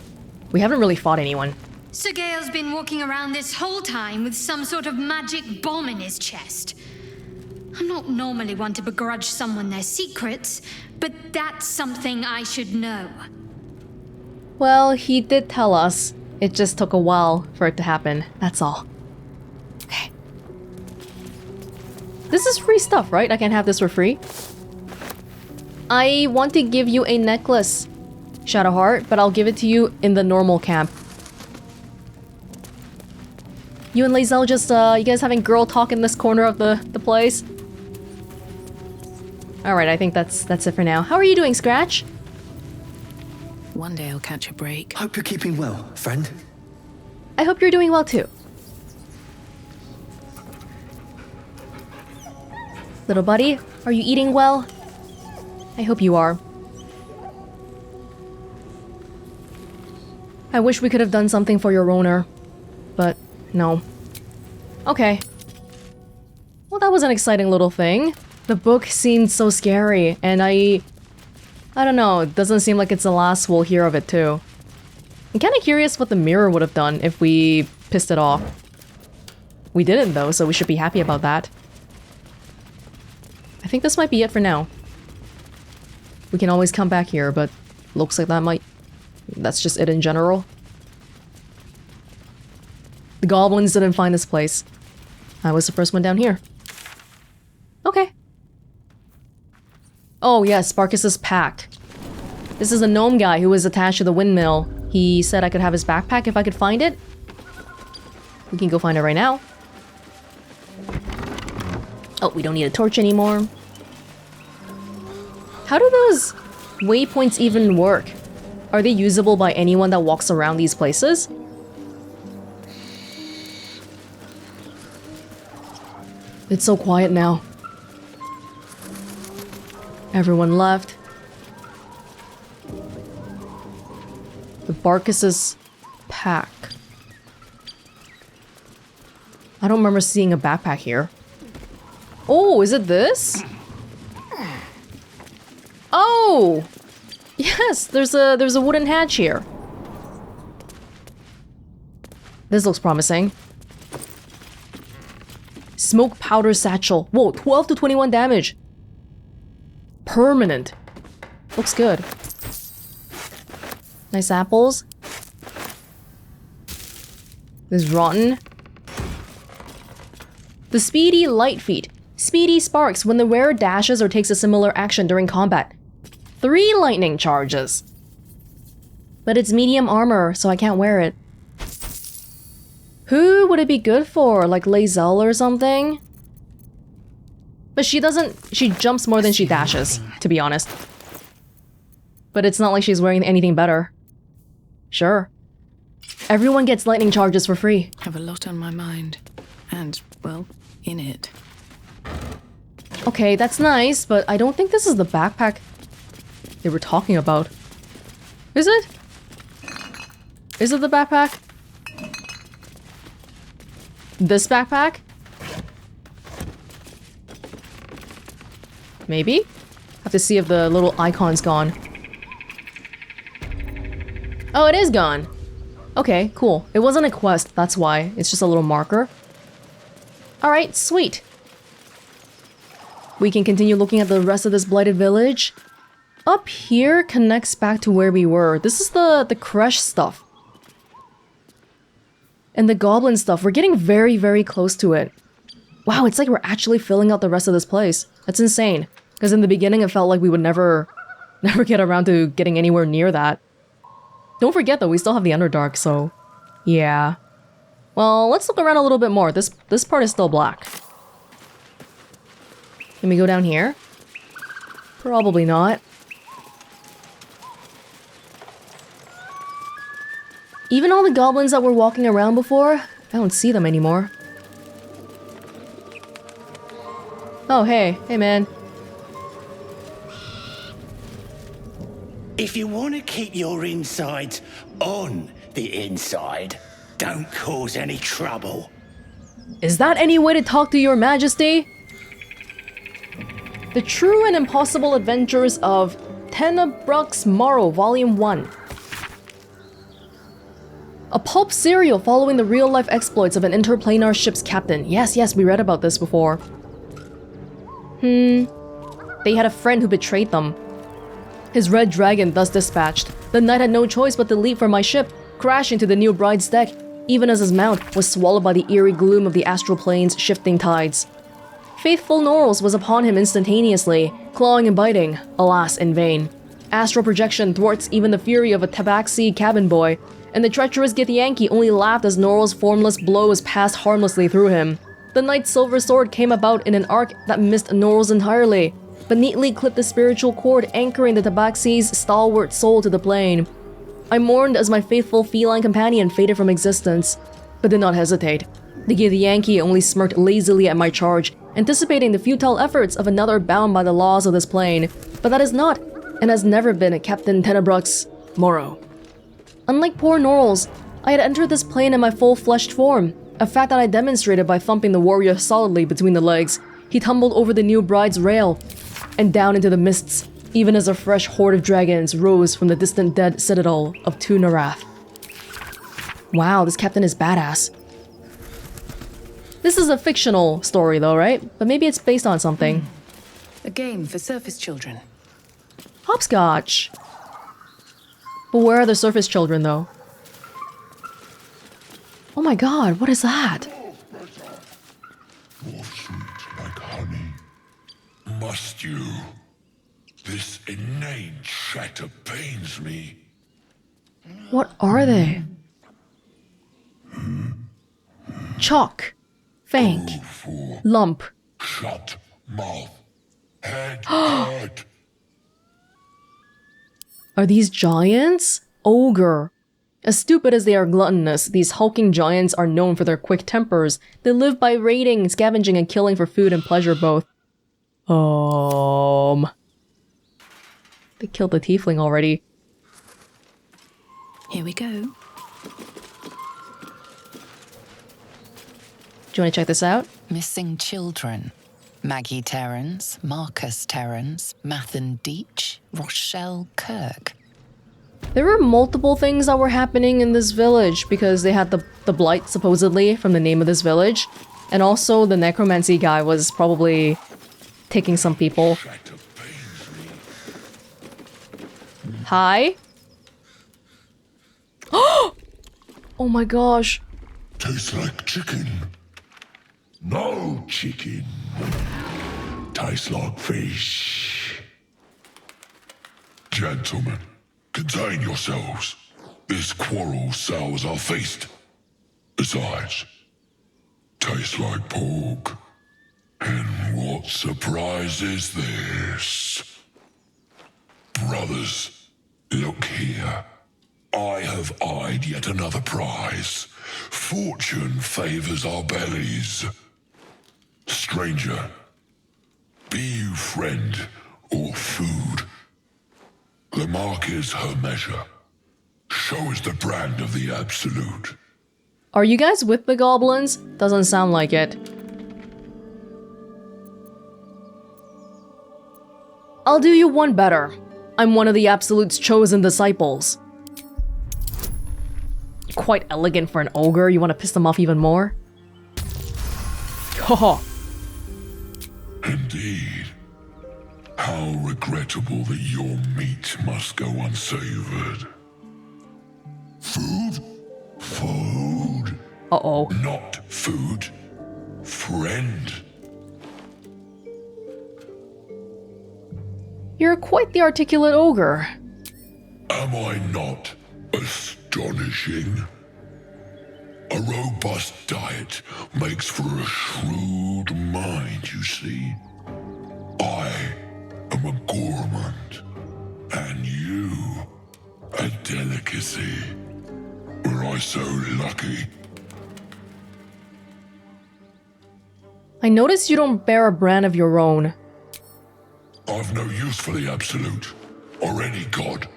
We haven't really fought anyone. Sir Gale's been walking around this whole time with some sort of magic bomb in his chest. I'm not normally one to begrudge someone their secrets, but that's something I should know. Well, he did tell us. It just took a while for it to happen. That's all. Okay. This is free stuff, right? I can have this for free. I want to give you a necklace, Shadowheart, but I'll give it to you in the normal camp. You and Lae'zel just, you guys having girl talk in this corner of the place? Alright, I think that's it for now. How are you doing, Scratch? One day I'll catch a break. Hope you're keeping well, friend. I hope you're doing well too. Little buddy, are you eating well? I hope you are. I wish we could have done something for your owner, but no. Okay. Well, that was an exciting little thing. The book seemed so scary, and I don't know, it doesn't seem like it's the last we'll hear of it too. I'm kinda curious what the mirror would have done if we pissed it off. We didn't though, so we should be happy about that. I think this might be it for now. We can always come back here, but looks like that's just it in general. The goblins didn't find this place. I was the first one down here. Okay. Oh yes, Sparkus's pact. This is a gnome guy who was attached to the windmill. He said I could have his backpack if I could find it. We can go find it right now. Oh, we don't need a torch anymore. How do those waypoints even work? Are they usable by anyone that walks around these places? It's so quiet now. Everyone left. The Barkus's pack. I don't remember seeing a backpack here. Oh, is it this? Oh! Yes, there's a wooden hatch here. This looks promising. Smoke powder satchel. Whoa, 12 to 21 damage. Permanent. Looks good. Nice apples. This is rotten. The speedy light feat. Speedy sparks when the wearer dashes or takes a similar action during combat. 3 lightning charges. But it's medium armor, so I can't wear it. Who would it be good for? Like Lae'zel or something? But she jumps more than she dashes, to be honest. But it's not like she's wearing anything better. Sure. Everyone gets lightning charges for free. Have a lot on my mind. And, well, in it. Okay, that's nice, but I don't think this is the backpack they were talking about. Is it? Is it the backpack? This backpack? Maybe? Have to see if the little icon's gone. Oh, it is gone. Okay, cool. It wasn't a quest, that's why. It's just a little marker. Alright, sweet. We can continue looking at the rest of this blighted village. Up here connects back to where we were. This is the Kresh stuff. And the goblin stuff. We're getting very, very close to it. Wow, it's like we're actually filling out the rest of this place. That's insane. Because in the beginning it felt like we would never get around to getting anywhere near that. Don't forget though, we still have the Underdark, so... yeah. Well, let's look around a little bit more. This part is still black. Can we go down here? Probably not. Even all the goblins that were walking around before, I don't see them anymore. Oh, hey. Hey, man. If you want to keep your insides on the inside, don't cause any trouble. Is that any way to talk to your majesty? The True and Impossible Adventures of Tenebrux Morrow, Volume 1. A pulp cereal following the real-life exploits of an interplanar ship's captain. Yes, we read about this before. They had a friend who betrayed them. His red dragon thus dispatched, the knight had no choice but to leap from my ship, crashing to the new bride's deck, even as his mount was swallowed by the eerie gloom of the astral plane's shifting tides. Faithful Norls was upon him instantaneously, clawing and biting, alas, in vain. Astral projection thwarts even the fury of a tabaxi cabin boy, and the treacherous Githyanki only laughed as Norl's formless blows passed harmlessly through him. The knight's silver sword came about in an arc that missed Norl's entirely, but neatly clipped the spiritual cord anchoring the tabaxi's stalwart soul to the plane. I mourned as my faithful feline companion faded from existence, but did not hesitate. The Githyanki only smirked lazily at my charge, anticipating the futile efforts of another bound by the laws of this plane, but that is not, and has never been, Captain Tenebruk's motto. Unlike poor Norls, I had entered this plane in my full-fleshed form, a fact that I demonstrated by thumping the warrior solidly between the legs. He tumbled over the new bride's rail, and down into the mists, even as a fresh horde of dragons rose from the distant dead citadel of Tu Narath. Wow, this captain is badass. This is a fictional story though, right? But maybe it's based on something. A game for surface children. Hopscotch! But where are the surface children though? Oh my god, what is that? More sweet like honey. Must you? This inane chatter pains me. What are they? Chalk. Fank. Lump. Shut mouth. Head hurt. Are these giants? Ogre. As stupid as they are gluttonous, these hulking giants are known for their quick tempers. They live by raiding, scavenging, and killing for food and pleasure both. They killed the tiefling already. Here we go. Do you want to check this out? Missing children. Maggie Terrans, Marcus Terrans, Mathan Deach, Rochelle Kirk. There were multiple things that were happening in this village because they had the blight, supposedly, from the name of this village. And also the necromancy guy was probably taking some people. Hi? Oh my gosh. Tastes like chicken. No chicken. Tastes like fish. Gentlemen, contain yourselves. This quarrel sours our feast. Besides, tastes like pork. And what surprise is this? Brothers, look here. I have eyed yet another prize. Fortune favors our bellies. Stranger, be you friend or food. The mark is her measure. Show us the brand of the absolute. Are you guys with the goblins? Doesn't sound like it. I'll do you one better. I'm one of the Absolute's chosen disciples. Quite elegant for an ogre. You want to piss them off even more? Haha. Indeed. How regrettable that your meat must go unsavored. Food? Food. Uh-oh. Not food. Friend. You're quite the articulate ogre. Am I not astonishing? A robust diet makes for a shrewd mind, you see. I am a gourmand, and you a delicacy. Were I so lucky? I notice you don't bear a brand of your own. I've no use for the Absolute, or any god.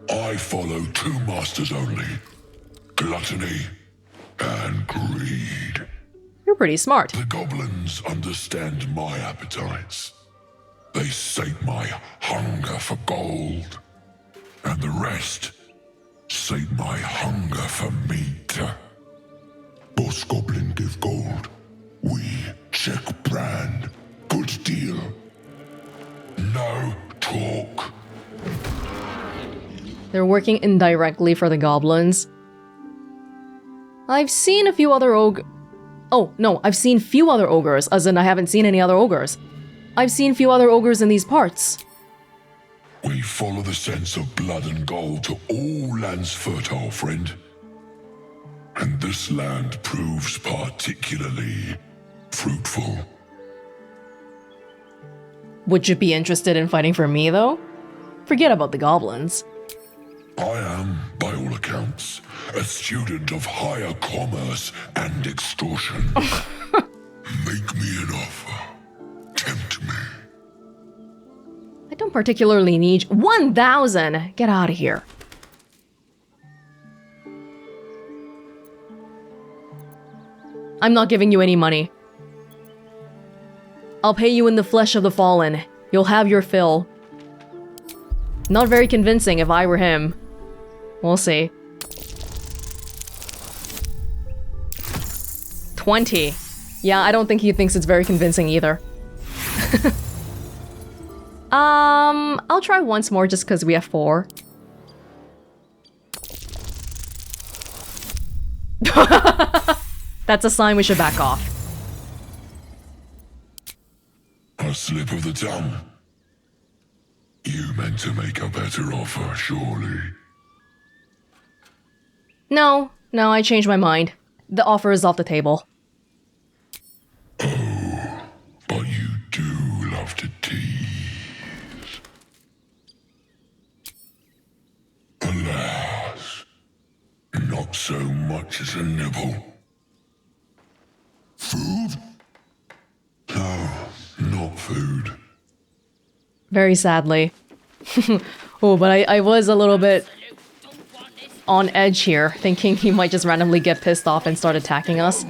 I follow two masters only. Gluttony and greed. You're pretty smart. The goblins understand my appetites. They sate my hunger for gold. And the rest sate my hunger for meat. Boss goblin give gold. We check brand. Good deal. No talk. They're working indirectly for the goblins. I've seen a few other Oh, no, I've seen few other ogres, as in I haven't seen any other ogres. I've seen few other ogres in these parts. We follow the sense of blood and gold to all lands fertile, friend. And this land proves particularly fruitful. Would you be interested in fighting for me, though? Forget about the goblins. I am, by all accounts, a student of higher commerce and extortion. Make me an offer. Tempt me. I don't particularly need 1,000! Get out of here. I'm not giving you any money. I'll pay you in the flesh of the fallen. You'll have your fill. Not very convincing if I were him. We'll see. 20. Yeah, I don't think he thinks it's very convincing either. I'll try once more just because we have 4. That's a sign we should back off. A slip of the tongue. You meant to make a better offer, surely. No, I changed my mind. The offer is off the table. Oh, but you do love to tease. Alas, not so much as a nibble. Food? No, not food. Very sadly. Oh, but I was a little bit on edge here, thinking he might just randomly get pissed off and start attacking us.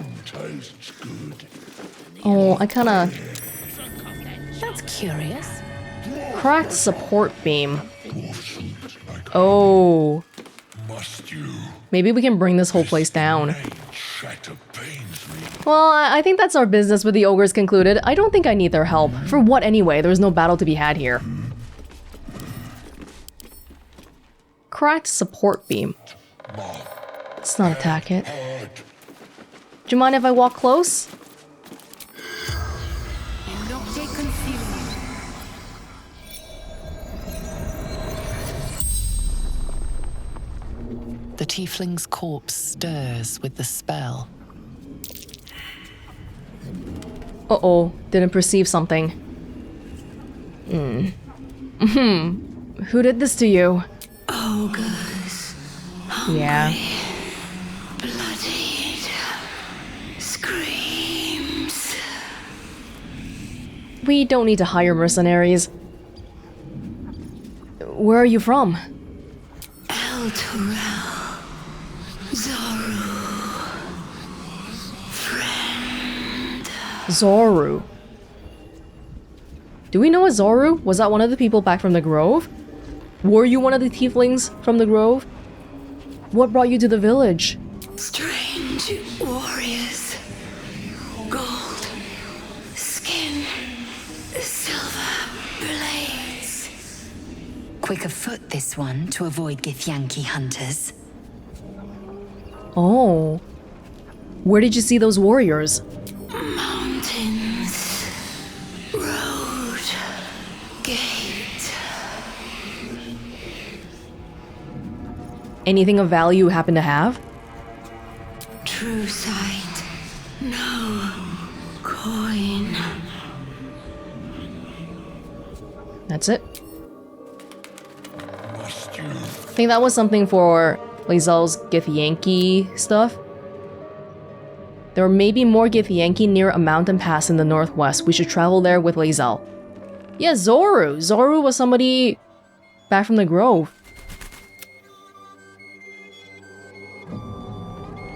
Oh, I kinda... That's curious. Cracked support beam. Oh. Maybe we can bring this whole place down. Well, I think that's our business with the ogres concluded. I don't think I need their help. For what anyway? There's no battle to be had here. Cracked support beam. Let's not attack it. Do you mind if I walk close? The tiefling's corpse stirs with the spell. Uh-oh, didn't perceive something. Who did this to you? Ogres. Yeah. Bloodied. Screams. We don't need to hire mercenaries. Where are you from? Elturel. Zoru. Zoru. Do we know a Zoru? Was that one of the people back from the Grove? Were you one of the tieflings from the Grove? What brought you to the village? Strange warriors. Gold. Skin. Silver blades. Quick of foot, this one, to avoid Githyanki hunters. Oh. Where did you see those warriors? Mountains. Road. Gate. Anything of value you happen to have? True sight. No. Coin. That's it. I think that was something for Lae'zel's Githyanki stuff. There may be more Githyanki near a mountain pass in the northwest. We should travel there with Lae'zel. Yeah, Zoru! Zoru was somebody back from the Grove.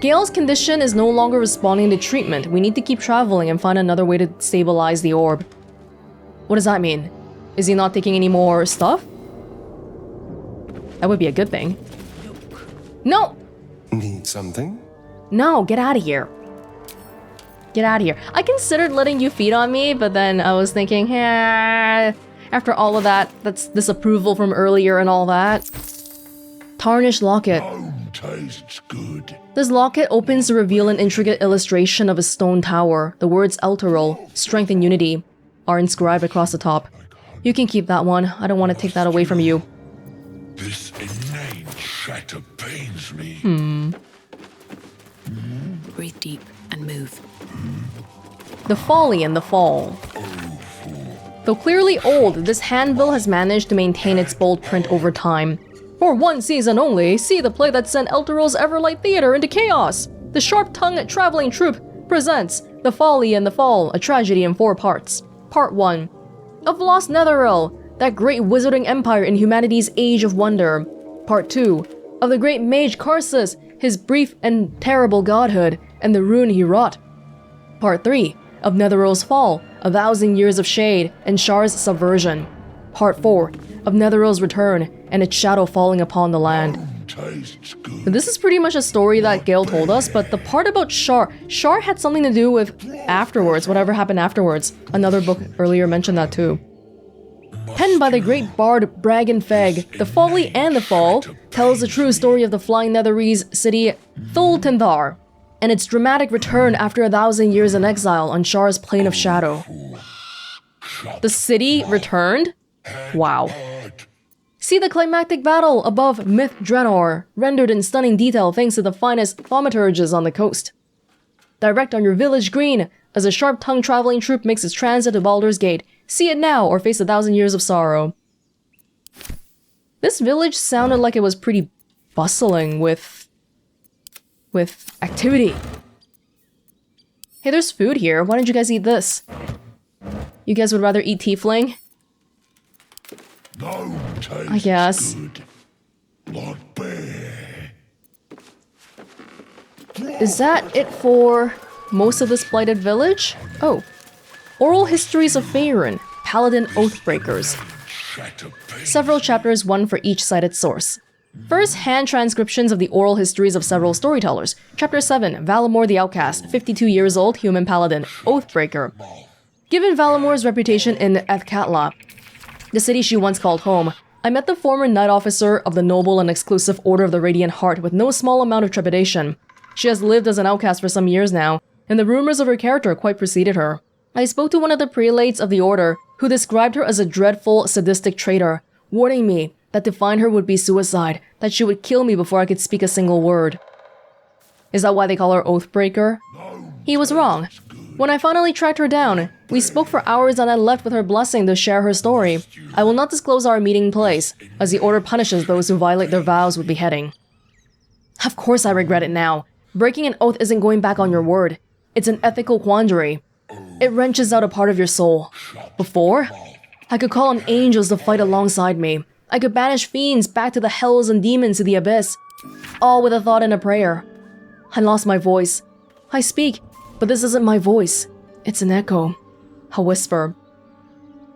Gale's condition is no longer responding to treatment. We need to keep traveling and find another way to stabilize the orb. What does that mean? Is he not taking any more stuff? That would be a good thing. No! Need something? No, get out of here. Get out of here. I considered letting you feed on me, but then I was thinking, after all of that, that's disapproval from earlier and all that. Tarnished locket. Tastes good. This locket opens to reveal an intricate illustration of a stone tower. The words Elturel, strength and unity, are inscribed across the top. You can keep that one. I don't want to take that away from you. This inane chatter pains me. Breathe deep and move. The folly and the fall. Though clearly old, this handbill has managed to maintain its bold print over time. For one season only, see the play that sent Elturel's Everlight Theater into chaos. The sharp-tongued traveling troupe presents The Folly and the Fall, a tragedy in 4 parts. Part 1. Of Lost Netheril, that great wizarding empire in humanity's age of wonder. Part 2. Of the great mage Karsus, his brief and terrible godhood, and the ruin he wrought. Part 3. Of Netheril's fall, 1,000 years of shade, and Shar's subversion. Part 4. Of Netheril's return, and its shadow falling upon the land. This is pretty much a story that Gale told us, but the part about Shar had something to do with afterwards, whatever happened afterwards. Another book earlier mentioned that too. Penned by the great bard Bragan Feg, The Folly and the Fall tells the true story of the flying Netherese city Thultendar, and its dramatic return after 1,000 years in exile on Shar's Plane of Shadow. The city returned? Wow. See the climactic battle above Myth Drenor, rendered in stunning detail thanks to the finest thaumaturges on the coast. Direct on your village green, as a sharp-tongued traveling troupe makes its transit to Baldur's Gate. See it now, or face 1,000 years of sorrow. This village sounded like it was pretty bustling with activity. Hey, there's food here. Why don't you guys eat this? You guys would rather eat tiefling? I guess. Is that it for most of this blighted village? Oh. Oral Histories of Faerun, Paladin Oathbreakers. Several chapters, one for each cited source. First, hand transcriptions of the oral histories of several storytellers. Chapter 7, Valamor the Outcast, 52 years old, human paladin, Oathbreaker. Given Valamore's reputation in Ethkatla, the city she once called home, I met the former knight officer of the noble and exclusive Order of the Radiant Heart with no small amount of trepidation. She has lived as an outcast for some years now, and the rumors of her character quite preceded her. I spoke to one of the prelates of the Order, who described her as a dreadful, sadistic traitor, warning me that to find her would be suicide, that she would kill me before I could speak a single word. Is that why they call her Oathbreaker? He was wrong. When I finally tracked her down, we spoke for hours and I left with her blessing to share her story. I will not disclose our meeting place, as the Order punishes those who violate their vows with beheading. Of course I regret it now. Breaking an oath isn't going back on your word. It's an ethical quandary. It wrenches out a part of your soul. Before, I could call on angels to fight alongside me. I could banish fiends back to the hells and demons to the abyss. All with a thought and a prayer. I lost my voice. I speak, but this isn't my voice. It's an echo. A whisper.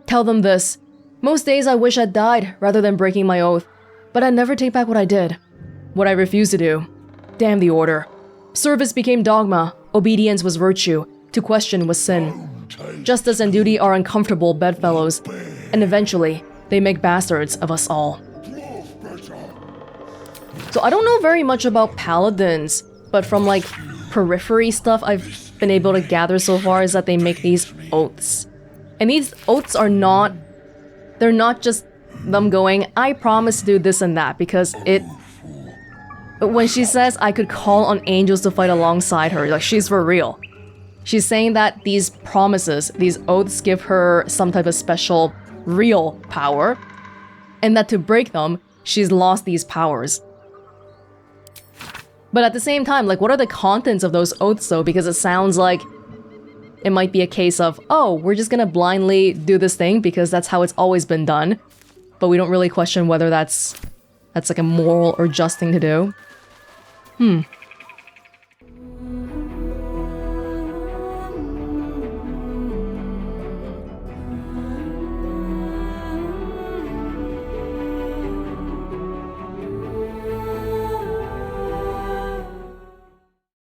Tell them this. Most days I wish I'd died rather than breaking my oath. But I'd never take back what I did. What I refused to do. Damn the Order. Service became dogma. Obedience was virtue. To question was sin. Justice and duty are uncomfortable bedfellows. And eventually, they make bastards of us all. So I don't know very much about paladins, but from like periphery stuff I've been able to gather so far is that they make these oaths. And these oaths are not, they're not just them going, I promise to do this and that, because when she says I could call on angels to fight alongside her, like she's for real. She's saying that these promises, these oaths give her some type of special real power, and that to break them, she's lost these powers. But at the same time, like, what are the contents of those oaths though? Because it sounds like it might be a case of, oh, we're just gonna blindly do this thing because that's how it's always been done, but we don't really question whether that's like a moral or just thing to do.